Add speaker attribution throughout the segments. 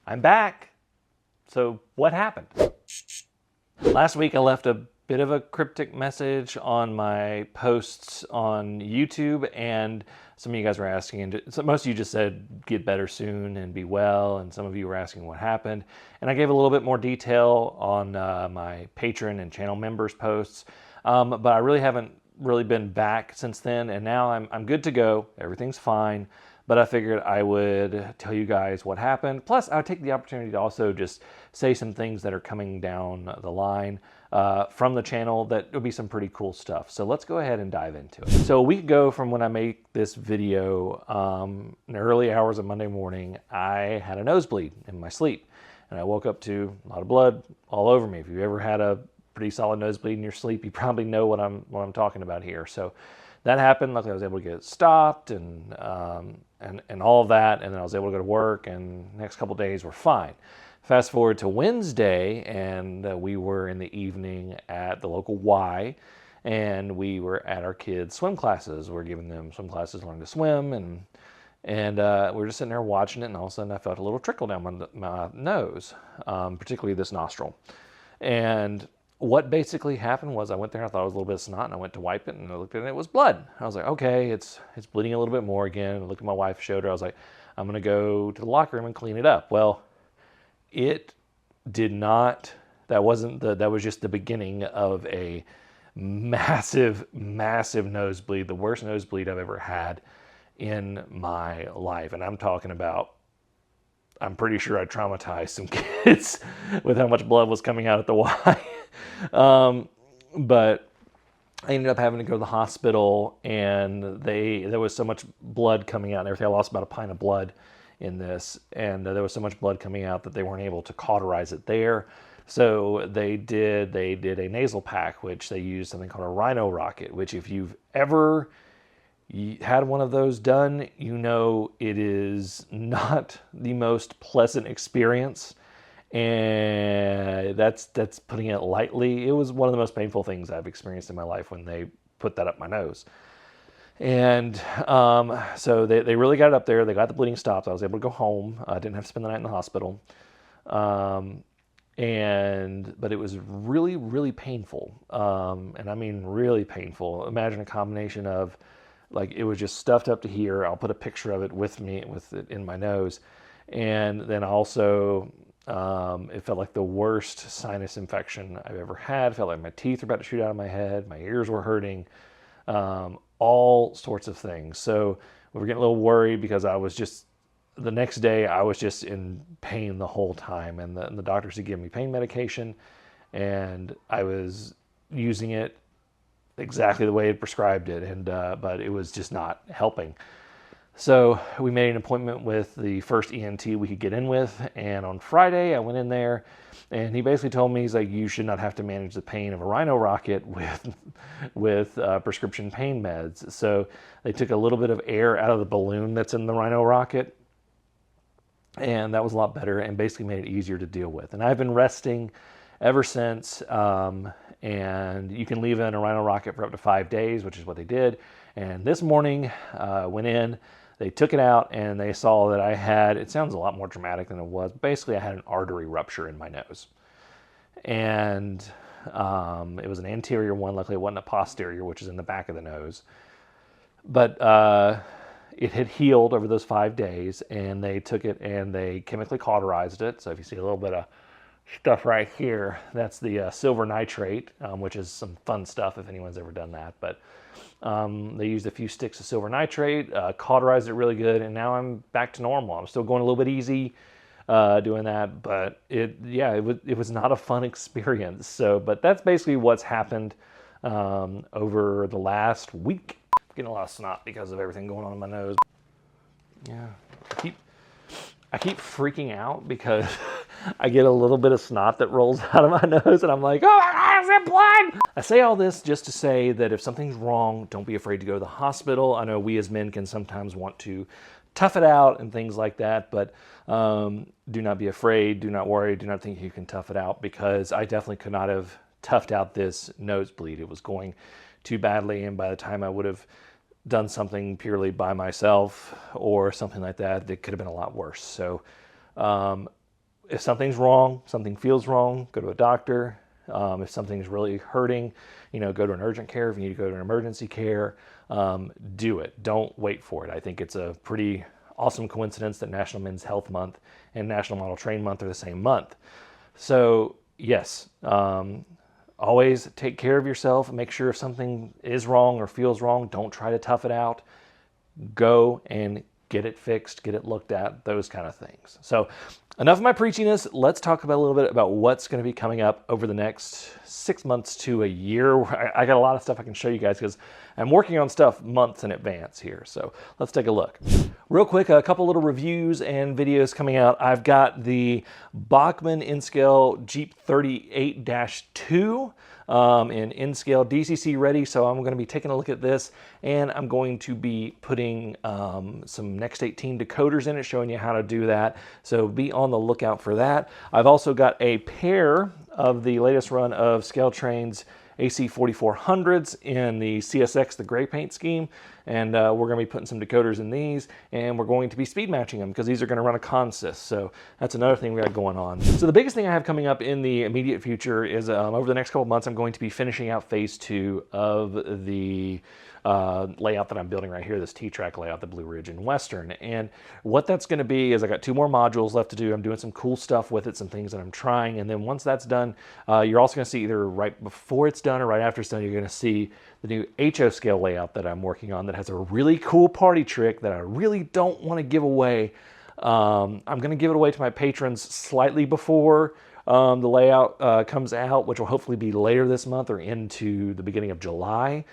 Speaker 1: I'm back. So what happened? Last week I left a bit of a cryptic message on my posts on YouTube, and some of you guys were asking, and most of you just said get better soon and be well, and some of you were asking what happened. And I gave a little bit more detail on my patron and channel members posts, but I really haven't been back since then, and now I'm good to go. Everything's fine. But I figured I would tell you guys what happened. Plus, I would take the opportunity to also just say some things that are coming down the line from the channel that will be some pretty cool stuff. So let's go ahead and dive into it. So a week ago from when I make this video, in the early hours of Monday morning, I had a nosebleed in my sleep. And I woke up to a lot of blood all over me. If you've ever had a pretty solid nosebleed in your sleep, you probably know what I'm talking about here. So that happened. Luckily, I was able to get it stopped and all of that, and then I was able to go to work, and the next couple of days were fine. Fast forward to Wednesday, and we were in the evening at the local Y, and we were at our kids' swim classes. We're giving them swim classes, learning to swim, and we were just sitting there watching it, and all of a sudden I felt a little trickle down my nose, particularly this nostril. And what basically happened was I went there, I thought it was a little bit of snot, and I went to wipe it, and I looked at it, and it was blood. I was like, okay, it's bleeding a little bit more again. I looked at my wife, showed her, I was like, I'm going to go to the locker room and clean it up. Well, it did not, that was just the beginning of a massive, massive nosebleed, the worst nosebleed I've ever had in my life. And I'm talking about, I'm pretty sure I traumatized some kids with how much blood was coming out at the Y. But I ended up having to go to the hospital, and there was so much blood coming out and everything. I lost about a pint of blood in this, and there was so much blood coming out that they weren't able to cauterize it there. So they did a nasal pack, which they used something called a rhino rocket, which if you've ever had one of those done, you know it is not the most pleasant experience. And that's putting it lightly. It was one of the most painful things I've experienced in my life when they put that up my nose. And so they really got it up there. They got the bleeding stopped. I was able to go home. I didn't have to spend the night in the hospital. But it was really, really painful. And I mean really painful. Imagine a combination of, like, it was just stuffed up to here. I'll put a picture of it with it in my nose. And then also, it felt like the worst sinus infection I've ever had. It felt like my teeth were about to shoot out of my head. My ears were hurting. All sorts of things. So we were getting a little worried because the next day I was just in pain the whole time. And the doctors had given me pain medication, and I was using it exactly the way it prescribed it. But it was just not helping. So we made an appointment with the first ENT we could get in with, and on Friday I went in there, and he basically told me, he's like, you should not have to manage the pain of a rhino rocket with prescription pain meds. So they took a little bit of air out of the balloon that's in the rhino rocket, and that was a lot better and basically made it easier to deal with. And I've been resting ever since, and you can leave it in a rhino rocket for up to 5 days, which is what they did. And this morning, went in, they took it out, and they saw that I had, it sounds a lot more dramatic than it was, basically I had an artery rupture in my nose. And it was an anterior one. Luckily it wasn't a posterior, which is in the back of the nose. But it had healed over those 5 days, and they took it and they chemically cauterized it. So if you see a little bit of stuff right here, that's the silver nitrate, which is some fun stuff if anyone's ever done that. But they used a few sticks of silver nitrate, cauterized it really good, and now I'm back to normal. I'm still going a little bit easy doing that, but it was not a fun experience. So, but that's basically what's happened over the last week. I'm getting a lot of snot because of everything going on in my nose. Yeah, I keep freaking out because I get a little bit of snot that rolls out of my nose, and I'm like, oh my God, is it blood? I say all this just to say that if something's wrong, don't be afraid to go to the hospital. I know we as men can sometimes want to tough it out and things like that, but do not be afraid, do not worry, do not think you can tough it out, because I definitely could not have toughed out this nosebleed. It was going too badly, and by the time I would have done something purely by myself or something like that, it could have been a lot worse. So if something's wrong, something feels wrong, go to a doctor. If something's really hurting, go to an urgent care. If you need to go to an emergency care, do it. Don't wait for it. I think it's a pretty awesome coincidence that National Men's Health Month and National Model Train Month are the same month. So yes, always take care of yourself. Make sure if something is wrong or feels wrong, don't try to tough it out. Go and get it fixed, get it looked at, those kind of things. So enough of my preachiness. Let's talk about a little bit about what's going to be coming up over the next 6 months to a year. I got a lot of stuff I can show you guys because I'm working on stuff months in advance here. So let's take a look. Real quick, a couple little reviews and videos coming out. I've got the Bachmann N-Scale Jeep 38-2 in N-Scale DCC ready. So I'm going to be taking a look at this, and I'm going to be putting some Next 18 decoders in it, showing you how to do that. So be on the lookout for that. I've also got a pair of the latest run of Scale Train's AC 4400s in the CSX, the gray paint scheme, and we're going to be putting some decoders in these, and we're going to be speed matching them because these are going to run a consist. So that's another thing we got going on. So the biggest thing I have coming up in the immediate future is over the next couple months, I'm going to be finishing out phase 2 of the layout that I'm building right here, this T-track layout, the Blue Ridge and Western. And what that's going to be is I got 2 more modules left to do. I'm doing some cool stuff with it, some things that I'm trying. And then once that's done, you're also going to see either right before it's done or right after it's done, you're going to see the new HO scale layout that I'm working on that has a really cool party trick that I really don't want to give away. I'm going to give it away to my patrons slightly before the layout comes out, which will hopefully be later this month or into the beginning of July.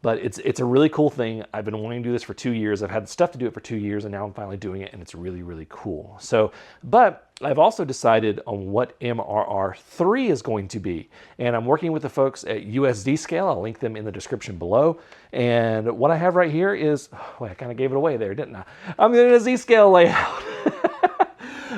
Speaker 1: But it's a really cool thing. I've been wanting to do this for 2 years. I've had stuff to do it for 2 years, and now I'm finally doing it, and it's really, really cool. So, but I've also decided on what MRR3 is going to be. And I'm working with the folks at USD Scale. I'll link them in the description below. And what I have right here is, I kind of gave it away there, didn't I? I'm in a Z-Scale layout.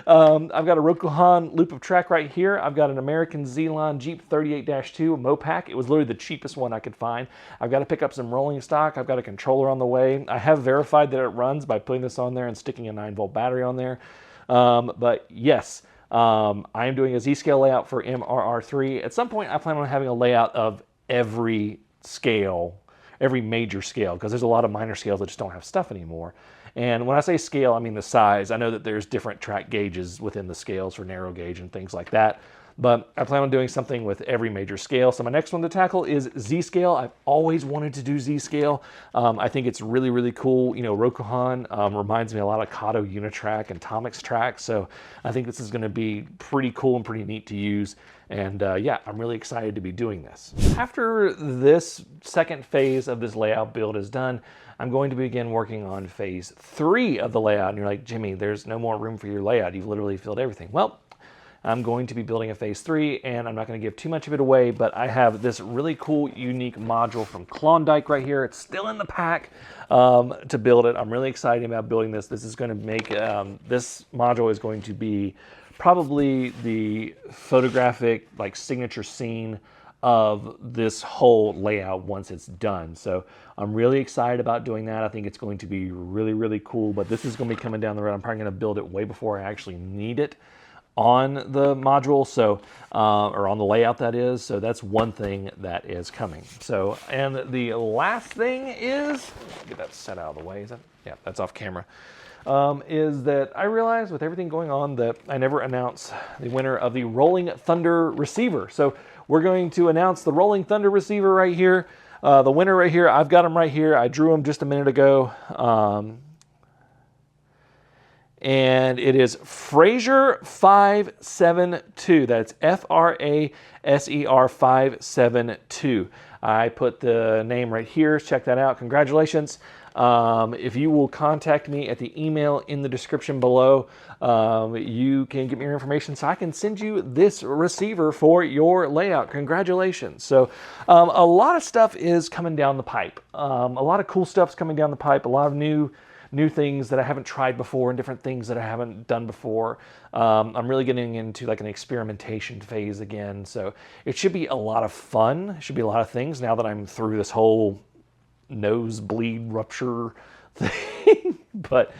Speaker 1: I've got a Rokuhan loop of track right here. I've got an American Z-Line Jeep 38-2 Mopac. It was literally the cheapest one I could find. I've got to pick up some rolling stock. I've got a controller on the way. I have verified that it runs by putting this on there and sticking a 9-volt battery on there. But yes, I am doing a Z-Scale layout for MRR3. At some point, I plan on having a layout of every scale, every major scale, because there's a lot of minor scales that just don't have stuff anymore. And when I say scale, I mean the size. I know that there's different track gauges within the scales for narrow gauge and things like that. But I plan on doing something with every major scale. So my next one to tackle is Z-Scale. I've always wanted to do Z-Scale. I think it's really, really cool. You know, Rokuhan reminds me a lot of Kato Unitrack and Tomix track. So I think this is going to be pretty cool and pretty neat to use. And yeah, I'm really excited to be doing this. After this second phase of this layout build is done, I'm going to begin working on phase 3 of the layout. And you're like, Jimmy, there's no more room for your layout. You've literally filled everything. Well, I'm going to be building a phase 3, and I'm not going to give too much of it away, but I have this really cool, unique module from Klondike right here. It's still in the pack to build it. I'm really excited about building this. This is going to make, this module is going to be probably the photographic, like, signature scene of this whole layout once it's done. So I'm really excited about doing that. I think it's going to be really, really cool, but this is going to be coming down the road. I'm probably going to build it way before I actually need it on the module, so or on the layout, that is. So that's one thing that is coming. So, and the last thing is, get that set out of the way. Is that, yeah, that's off camera. Is that I realized with everything going on that I never announced the winner of the Rolling Thunder receiver. So we're going to announce the Rolling Thunder receiver right here. The winner right here. I've got him right here. I drew him just a minute ago. And it is Fraser 572. That's Fraser 572. I put the name right here. Check that out. Congratulations. If you will contact me at the email in the description below, you can get me your information so I can send you this receiver for your layout. Congratulations. So a lot of stuff is coming down the pipe. A lot of cool stuff's coming down the pipe. A lot of new things that I haven't tried before and different things that I haven't done before. I'm really getting into like an experimentation phase again. So it should be a lot of fun. It should be a lot of things now that I'm through this whole nosebleed rupture thing. But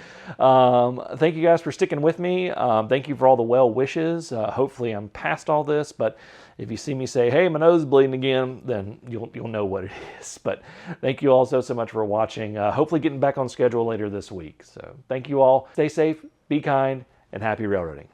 Speaker 1: thank you guys for sticking with me. Thank you for all the well wishes. Hopefully I'm past all this, but if you see me say, hey, my nose is bleeding again, then you'll know what it is. But thank you all so much for watching. Hopefully getting back on schedule later this week. So thank you all. Stay safe, be kind, and happy railroading.